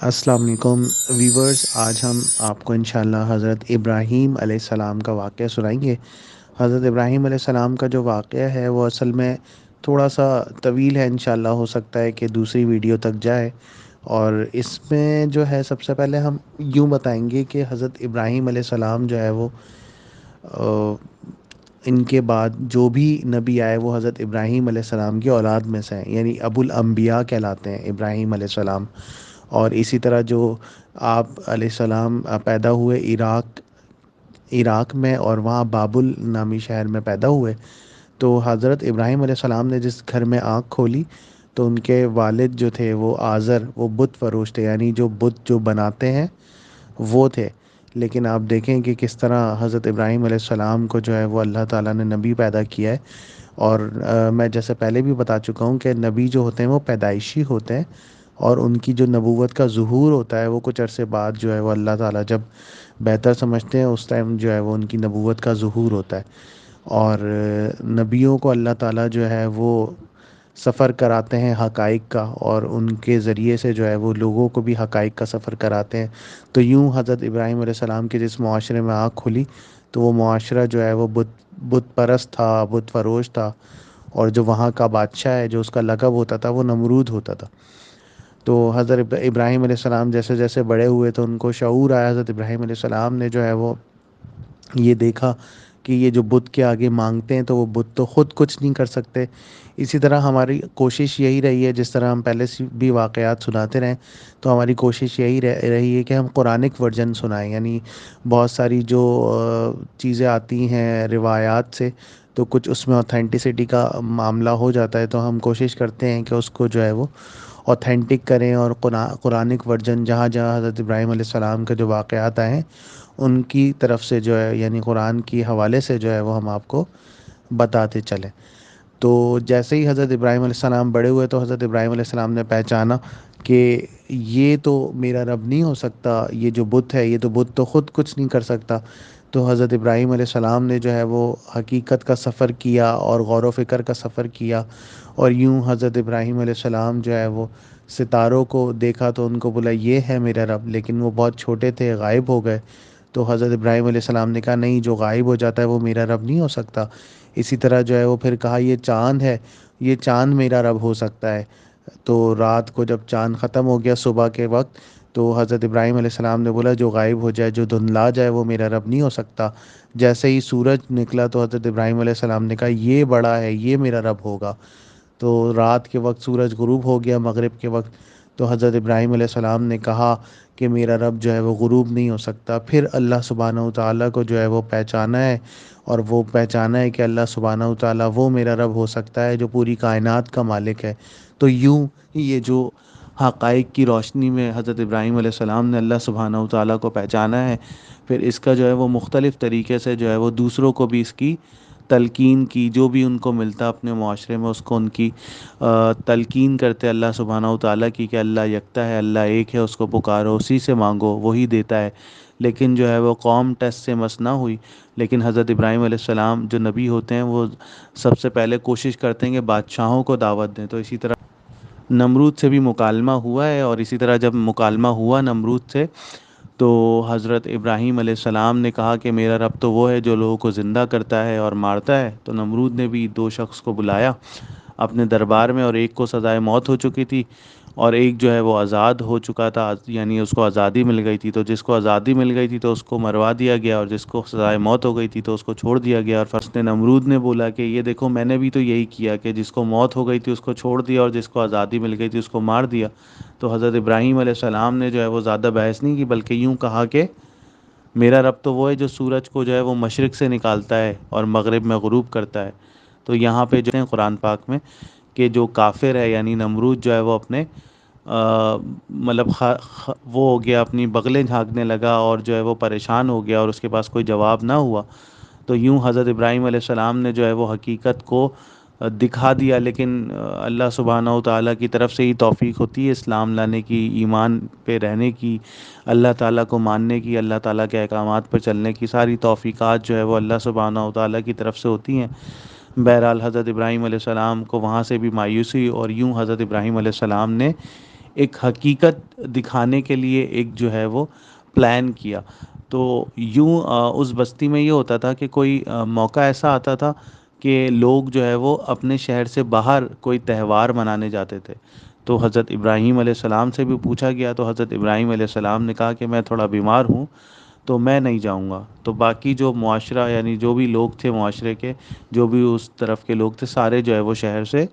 السلام علیکم ویورز، آج ہم آپ کو انشاءاللہ حضرت ابراہیم علیہ السلام کا واقعہ سنائیں گے۔ حضرت ابراہیم علیہ السلام کا جو واقعہ ہے وہ اصل میں تھوڑا سا طویل ہے، انشاءاللہ ہو سکتا ہے کہ دوسری ویڈیو تک جائے۔ اور اس میں جو ہے سب سے پہلے ہم یوں بتائیں گے کہ حضرت ابراہیم علیہ السلام جو ہے وہ آ، ان کے بعد جو بھی نبی آئے وہ حضرت ابراہیم علیہ السلام کی اولاد میں سے ہیں، یعنی ابو الانبیاء کہلاتے ہیں ابراہیم علیہ السلام۔ اور اسی طرح جو آپ علیہ السلام پیدا ہوئے عراق میں، اور وہاں بابل نامی شہر میں پیدا ہوئے، تو حضرت ابراہیم علیہ السلام نے جس گھر میں آنکھ کھولی تو ان کے والد جو تھے وہ آزر، وہ بت فروش تھے، یعنی جو بت جو بناتے ہیں وہ تھے۔ لیکن آپ دیکھیں کہ کس طرح حضرت ابراہیم علیہ السلام کو جو ہے وہ اللہ تعالیٰ نے نبی پیدا کیا ہے۔ اور میں جیسے پہلے بھی بتا چکا ہوں کہ نبی جو ہوتے ہیں وہ پیدائشی ہوتے ہیں، اور ان کی جو نبوت کا ظہور ہوتا ہے وہ کچھ عرصے بعد جو ہے وہ اللہ تعالیٰ جب بہتر سمجھتے ہیں اس ٹائم جو ہے وہ ان کی نبوت کا ظہور ہوتا ہے۔ اور نبیوں کو اللہ تعالیٰ جو ہے وہ سفر کراتے ہیں حقائق کا، اور ان کے ذریعے سے جو ہے وہ لوگوں کو بھی حقائق کا سفر کراتے ہیں۔ تو یوں حضرت ابراہیم علیہ السلام کے جس معاشرے میں آنکھ کھلی تو وہ معاشرہ جو ہے وہ بت پرست تھا، بت فروش تھا، اور جو وہاں کا بادشاہ ہے جو اس کا لقب ہوتا تھا وہ نمرود ہوتا تھا۔ تو حضرت ابراہیم علیہ السلام جیسے جیسے بڑے ہوئے تو ان کو شعور آیا، حضرت ابراہیم علیہ السلام نے جو ہے وہ یہ دیکھا کہ یہ جو بت کے آگے مانگتے ہیں تو وہ بت تو خود کچھ نہیں کر سکتے۔ اسی طرح ہماری کوشش یہی رہی ہے، جس طرح ہم پہلے سے بھی واقعات سناتے رہیں، تو ہماری کوشش یہی رہی ہے کہ ہم قرآنک ورژن سنائیں، یعنی بہت ساری جو چیزیں آتی ہیں روایات سے، تو کچھ اس میں اوتھینٹسٹی کا معاملہ ہو جاتا ہے، تو ہم کوشش کرتے ہیں کہ اس کو جو ہے وہ اوتھینٹک کریں، اور قرآنک ورژن جہاں جہاں حضرت ابراہیم علیہ السلام کے جو واقعات آئے ہیں ان کی طرف سے جو ہے، یعنی قرآن کی حوالے سے جو ہے وہ ہم آپ کو بتاتے چلیں۔ تو جیسے ہی حضرت ابراہیم علیہ السلام بڑے ہوئے تو حضرت ابراہیم علیہ السلام نے پہچانا کہ یہ تو میرا رب نہیں ہو سکتا، یہ جو بت ہے یہ تو بت تو خود کچھ نہیں کر سکتا۔ تو حضرت ابراہیم علیہ السلام نے جو ہے وہ حقیقت کا سفر کیا اور غور و فکر کا سفر کیا، اور یوں حضرت ابراہیم علیہ السلام جو ہے وہ ستاروں کو دیکھا تو ان کو بولا یہ ہے میرا رب، لیکن وہ بہت چھوٹے تھے، غائب ہو گئے۔ تو حضرت ابراہیم علیہ السلام نے کہا نہیں، جو غائب ہو جاتا ہے وہ میرا رب نہیں ہو سکتا۔ اسی طرح جو ہے وہ پھر کہا یہ چاند ہے، یہ چاند میرا رب ہو سکتا ہے۔ تو رات کو جب چاند ختم ہو گیا صبح کے وقت، تو حضرت ابراہیم علیہ السلام نے بولا جو غائب ہو جائے، جو دھندلا جائے وہ میرا رب نہیں ہو سکتا۔ جیسے ہی سورج نکلا تو حضرت ابراہیم علیہ السلام نے کہا یہ بڑا ہے، یہ میرا رب ہوگا۔ تو رات کے وقت سورج غروب ہو گیا، مغرب کے وقت، تو حضرت ابراہیم علیہ السلام نے کہا کہ میرا رب جو ہے وہ غروب نہیں ہو سکتا۔ پھر اللہ سبحانہ و تعالیٰ کو جو ہے وہ پہچانا ہے، اور وہ پہچانا ہے کہ اللہ سبحانہ و تعالیٰ وہ میرا رب ہو سکتا ہے جو پوری کائنات کا مالک ہے۔ تو یوں یہ جو حقائق کی روشنی میں حضرت ابراہیم علیہ السلام نے اللہ سبحانہ و تعالیٰ کو پہچانا ہے، پھر اس کا جو ہے وہ مختلف طریقے سے جو ہے وہ دوسروں کو بھی اس کی تلقین کی، جو بھی ان کو ملتا اپنے معاشرے میں اس کو ان کی تلقین کرتے اللہ سبحانہ و تعالیٰ کی کہ اللہ یکتا ہے، اللہ ایک ہے، اس کو پکارو، اسی سے مانگو، وہی دیتا ہے۔ لیکن جو ہے وہ قوم ٹس سے مس نہ ہوئی، لیکن حضرت ابراہیم علیہ السلام جو نبی ہوتے ہیں وہ سب سے پہلے کوشش کرتے ہیں کہ بادشاہوں کو دعوت دیں۔ تو اسی طرح نمرود سے بھی مکالمہ ہوا ہے، اور اسی طرح جب مکالمہ ہوا نمرود سے تو حضرت ابراہیم علیہ السلام نے کہا کہ میرا رب تو وہ ہے جو لوگوں کو زندہ کرتا ہے اور مارتا ہے۔ تو نمرود نے بھی دو شخص کو بلایا اپنے دربار میں، اور ایک کو سزائے موت ہو چکی تھی اور ایک جو ہے وہ آزاد ہو چکا تھا، یعنی اس کو آزادی مل گئی تھی۔ تو جس کو آزادی مل گئی تھی تو اس کو مروا دیا گیا، اور جس کو سزائے موت ہو گئی تھی تو اس کو چھوڑ دیا گیا۔ اور فرسٹ نمرود نے بولا کہ یہ دیکھو میں نے بھی تو یہی کیا کہ جس کو موت ہو گئی تھی اس کو چھوڑ دیا، اور جس کو آزادی مل گئی تھی اس کو مار دیا۔ تو حضرت ابراہیم علیہ السلام نے جو ہے وہ زیادہ بحث نہیں کی، بلکہ یوں کہا کہ میرا رب تو وہ ہے جو سورج کو جو ہے وہ مشرق سے نکالتا ہے اور مغرب میں غروب کرتا ہے۔ تو یہاں پہ جو ہے قرآن پاک میں کہ جو کافر ہے یعنی نمرود جو ہے وہ اپنے مطلب وہ ہو گیا، اپنی بغلیں جھانکنے لگا اور جو ہے وہ پریشان ہو گیا، اور اس کے پاس کوئی جواب نہ ہوا۔ تو یوں حضرت ابراہیم علیہ السلام نے جو ہے وہ حقیقت کو دکھا دیا، لیکن اللہ سبحانہ و تعالیٰ کی طرف سے ہی توفیق ہوتی ہے اسلام لانے کی، ایمان پہ رہنے کی، اللہ تعالیٰ کو ماننے کی، اللہ تعالیٰ کے احکامات پر چلنے کی، ساری توفیقات جو ہے وہ اللہ سبحانہ و تعالیٰ کی طرف سے ہوتی ہیں۔ بہرحال حضرت ابراہیم علیہ السلام کو وہاں سے بھی مایوسی، اور یوں حضرت ابراہیم علیہ السلام نے ایک حقیقت دکھانے کے لیے ایک جو ہے وہ پلان کیا۔ تو یوں اس بستی میں یہ ہوتا تھا کہ کوئی موقع ایسا آتا تھا کہ لوگ جو ہے وہ اپنے شہر سے باہر کوئی تہوار منانے جاتے تھے۔ تو حضرت ابراہیم علیہ السلام سے بھی پوچھا گیا تو حضرت ابراہیم علیہ السلام نے کہا کہ میں تھوڑا بیمار ہوں تو میں نہیں جاؤں گا۔ تو باقی جو معاشرہ یعنی جو بھی لوگ تھے معاشرے کے، جو بھی اس طرف کے لوگ تھے، سارے جو ہے وہ شہر سے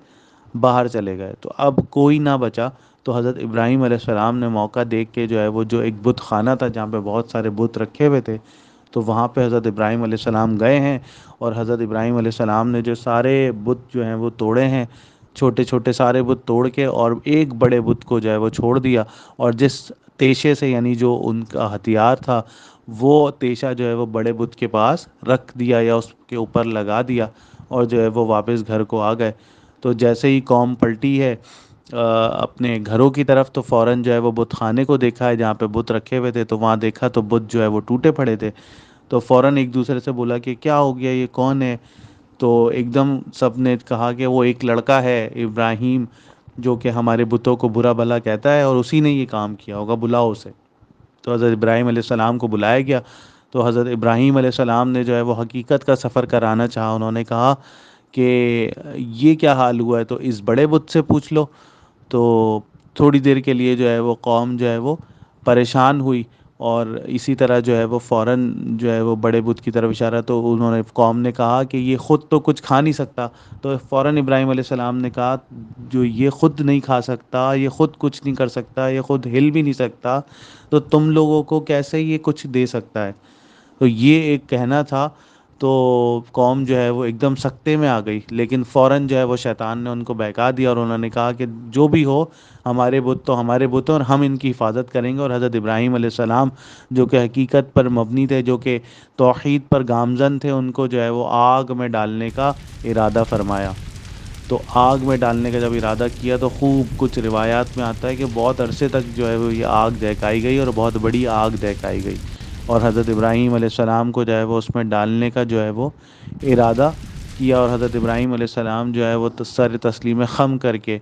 باہر چلے گئے۔ تو اب کوئی نہ بچا، تو حضرت ابراہیم علیہ السلام نے موقع دیکھ کے جو ہے وہ جو ایک بت خانہ تھا جہاں پہ بہت سارے بت رکھے ہوئے تھے، تو وہاں پہ حضرت ابراہیم علیہ السلام گئے ہیں، اور حضرت ابراہیم علیہ السلام نے جو سارے بت جو ہیں وہ توڑے ہیں، چھوٹے چھوٹے سارے بت توڑ کے، اور ایک بڑے بت کو جو ہے وہ چھوڑ دیا، اور جس تیشے سے یعنی جو ان کا ہتھیار تھا وہ تیشہ جو ہے وہ بڑے بت کے پاس رکھ دیا یا اس کے اوپر لگا دیا، اور جو ہے وہ واپس گھر کو آ گئے۔ تو جیسے ہی قوم پلٹی ہے اپنے گھروں کی طرف، تو فوراً جو ہے وہ بت خانے کو دیکھا ہے جہاں پہ بت رکھے ہوئے تھے، تو وہاں دیکھا تو بت جو ہے وہ ٹوٹے پڑے تھے۔ تو فوراً ایک دوسرے سے بولا کہ کیا ہو گیا، یہ کون ہے؟ تو ایک دم سب نے کہا کہ وہ ایک لڑکا ہے ابراہیم، جو کہ ہمارے بتوں کو برا بھلا کہتا ہے، اور اسی نے یہ کام کیا ہوگا، بلاؤ اسے۔ تو حضرت ابراہیم علیہ السلام کو بلایا گیا، تو حضرت ابراہیم علیہ السلام نے جو ہے وہ حقیقت کا سفر کرانا چاہا۔ انہوں نے کہا کہ یہ کیا حال ہوا ہے، تو اس بڑے بت سے پوچھ لو۔ تو تھوڑی دیر کے لیے جو ہے وہ قوم جو ہے وہ پریشان ہوئی، اور اسی طرح جو ہے وہ فوراً جو ہے وہ بڑے بت کی طرف اشارہ، تو انہوں نے قوم نے کہا کہ یہ خود تو کچھ کھا نہیں سکتا۔ تو فوراً ابراہیم علیہ السلام نے کہا جو یہ خود نہیں کھا سکتا، یہ خود کچھ نہیں کر سکتا، یہ خود ہل بھی نہیں سکتا، تو تم لوگوں کو کیسے یہ کچھ دے سکتا ہے؟ تو یہ ایک کہنا تھا۔ تو قوم جو ہے وہ ایک دم سکتے میں آ گئی، لیکن فوراً جو ہے وہ شیطان نے ان کو بہکا دیا، اور انہوں نے کہا کہ جو بھی ہو، ہمارے بت تو ہمارے بت ہیں اور ہم ان کی حفاظت کریں گے۔ اور حضرت ابراہیم علیہ السلام جو کہ حقیقت پر مبنی تھے، جو کہ توحید پر گامزن تھے، ان کو جو ہے وہ آگ میں ڈالنے کا ارادہ فرمایا۔ تو آگ میں ڈالنے کا جب ارادہ کیا تو خوب کچھ روایات میں آتا ہے کہ بہت عرصے تک جو ہے وہ یہ آگ دہکائی گئی، اور بہت بڑی آگ دہکائی گئی، اور حضرت ابراہیم علیہ السلام کو جو ہے وہ اس میں ڈالنے کا جو ہے وہ ارادہ کیا، اور حضرت ابراہیم علیہ السلام جو ہے وہ سر تسلیم خم کر کے،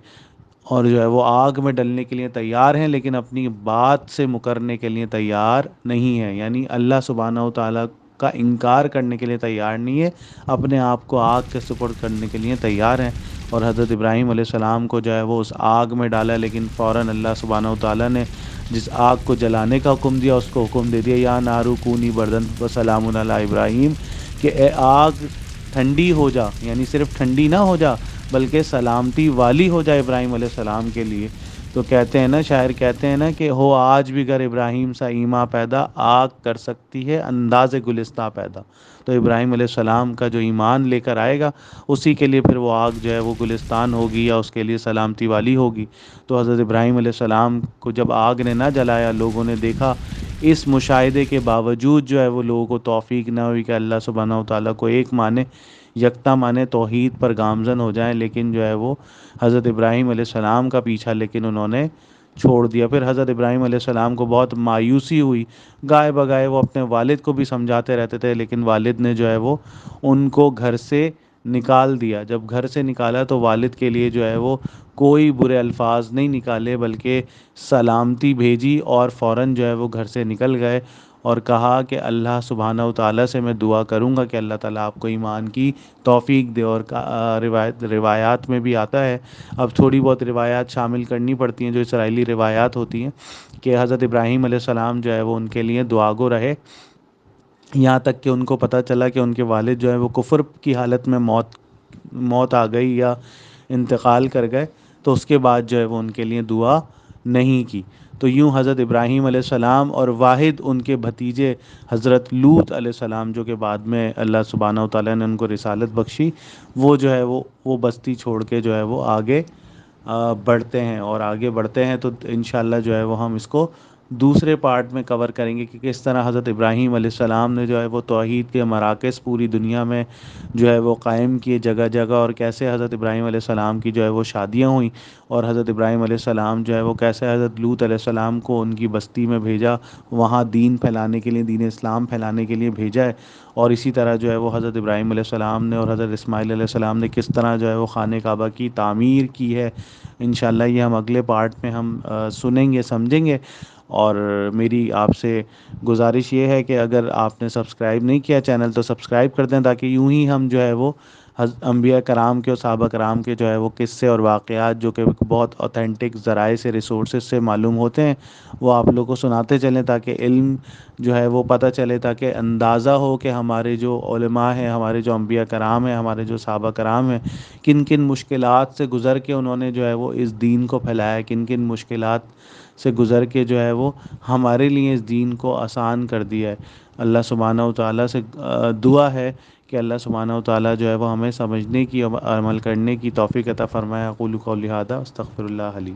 اور جو ہے وہ آگ میں ڈلنے کے لیے تیار ہیں، لیکن اپنی بات سے مکرنے کے لیے تیار نہیں ہیں، یعنی اللہ سبحانہ و تعالیٰ کا انکار کرنے کے لیے تیار نہیں ہے، اپنے آپ کو آگ کے سپرد کرنے کے لیے تیار ہیں۔ اور حضرت ابراہیم علیہ السلام کو جو ہے وہ اس آگ میں ڈالا، لیکن فوراً اللہ سبحانہ و تعالیٰ نے جس آگ کو جلانے کا حکم دیا، اس کو حکم دے دیا یا نارو کونی بردن و سلام علی ابراہیم، کہ اے آگ ٹھنڈی ہو جا، یعنی صرف ٹھنڈی نہ ہو جا بلکہ سلامتی والی ہو جائے ابراہیم علیہ السلام کے لیے۔ تو کہتے ہیں نا، شاعر کہتے ہیں نا کہ ہو آج بھی گر ابراہیم سا ایما پیدا، آگ کر سکتی ہے انداز گلستہ پیدا۔ تو ابراہیم علیہ السلام کا جو ایمان لے کر آئے گا، اسی کے لیے پھر وہ آگ جو ہے وہ گلستان ہوگی، یا اس کے لیے سلامتی والی ہوگی۔ تو حضرت ابراہیم علیہ السلام کو جب آگ نے نہ جلایا، لوگوں نے دیکھا، اس مشاہدے کے باوجود جو ہے وہ لوگوں کو توفیق نہ ہوئی کہ اللہ سبحانہ و تعالیٰ کو ایک مانے، یکتا مانے، توحید پر گامزن ہو جائیں، لیکن جو ہے وہ حضرت ابراہیم علیہ السلام کا پیچھا لیکن انہوں نے چھوڑ دیا۔ پھر حضرت ابراہیم علیہ السلام کو بہت مایوسی ہوئی، گائے بگائے وہ اپنے والد کو بھی سمجھاتے رہتے تھے، لیکن والد نے جو ہے وہ ان کو گھر سے نکال دیا۔ جب گھر سے نکالا تو والد کے لیے جو ہے وہ کوئی برے الفاظ نہیں نکالے، بلکہ سلامتی بھیجی، اور فوراً جو ہے وہ گھر سے نکل گئے، اور کہا کہ اللہ سبحانہ و تعالیٰ سے میں دعا کروں گا کہ اللہ تعالیٰ آپ کو ایمان کی توفیق دے۔ اور روایات میں بھی آتا ہے، اب تھوڑی بہت روایات شامل کرنی پڑتی ہیں جو اسرائیلی روایات ہوتی ہیں، کہ حضرت ابراہیم علیہ السلام جو ہے وہ ان کے لیے دعا گو رہے، یہاں تک کہ ان کو پتہ چلا کہ ان کے والد جو ہے وہ کفر کی حالت میں موت آ گئی یا انتقال کر گئے، تو اس کے بعد جو ہے وہ ان کے لیے دعا نہیں کی۔ تو یوں حضرت ابراہیم علیہ السلام اور واحد ان کے بھتیجے حضرت لوط علیہ السلام، جو کہ بعد میں اللہ سبحانہ و تعالیٰ نے ان کو رسالت بخشی، وہ جو ہے وہ بستی چھوڑ کے جو ہے وہ آگے بڑھتے ہیں، اور آگے بڑھتے ہیں تو انشاءاللہ جو ہے وہ ہم اس کو دوسرے پارٹ میں کور کریں گے کہ کس طرح حضرت ابراہیم علیہ السلام نے جو ہے وہ توحید کے مراکز پوری دنیا میں جو ہے وہ قائم کیے جگہ جگہ، اور کیسے حضرت ابراہیم علیہ السلام کی جو ہے وہ شادیاں ہوئیں، اور حضرت ابراہیم علیہ السلام جو ہے وہ کیسے حضرت لوط علیہ السلام کو ان کی بستی میں بھیجا، وہاں دین پھیلانے کے لیے، دین اسلام پھیلانے کے لیے بھیجا ہے، اور اسی طرح جو ہے وہ حضرت ابراہیم علیہ السلام نے اور حضرت اسماعیل علیہ السلام نے کس طرح جو ہے وہ خانہ کعبہ کی تعمیر کی ہے۔ انشاءاللہ یہ ہم اگلے پارٹ میں ہم سنیں گے، سمجھیں گے۔ اور میری آپ سے گزارش یہ ہے کہ اگر آپ نے سبسکرائب نہیں کیا چینل تو سبسکرائب کر دیں، تاکہ یوں ہی ہم جو ہے وہ انبیاء کرام کے اور صحابہ کرام کے جو ہے وہ قصے اور واقعات جو کہ بہت اوتھینٹک ذرائع سے، ریسورسز سے معلوم ہوتے ہیں، وہ آپ لوگوں کو سناتے چلیں، تاکہ علم جو ہے وہ پتہ چلے، تاکہ اندازہ ہو کہ ہمارے جو علماء ہیں، ہمارے جو انبیاء کرام ہیں، ہمارے جو صحابہ کرام ہیں، کن کن مشکلات سے گزر کے انہوں نے جو ہے وہ اس دین کو پھیلایا، کن کن مشکلات سے گزر کے جو ہے وہ ہمارے لیے اس دین کو آسان کر دیا ہے۔ اللہ سبحانہ و تعالیٰ سے دعا ہے کہ اللہ سبحانہ و تعالیٰ جو ہے وہ ہمیں سمجھنے کی اور عمل کرنے کی توفیق عطا فرمائے۔ اقول قولی ھذا استغفر اللہ علی۔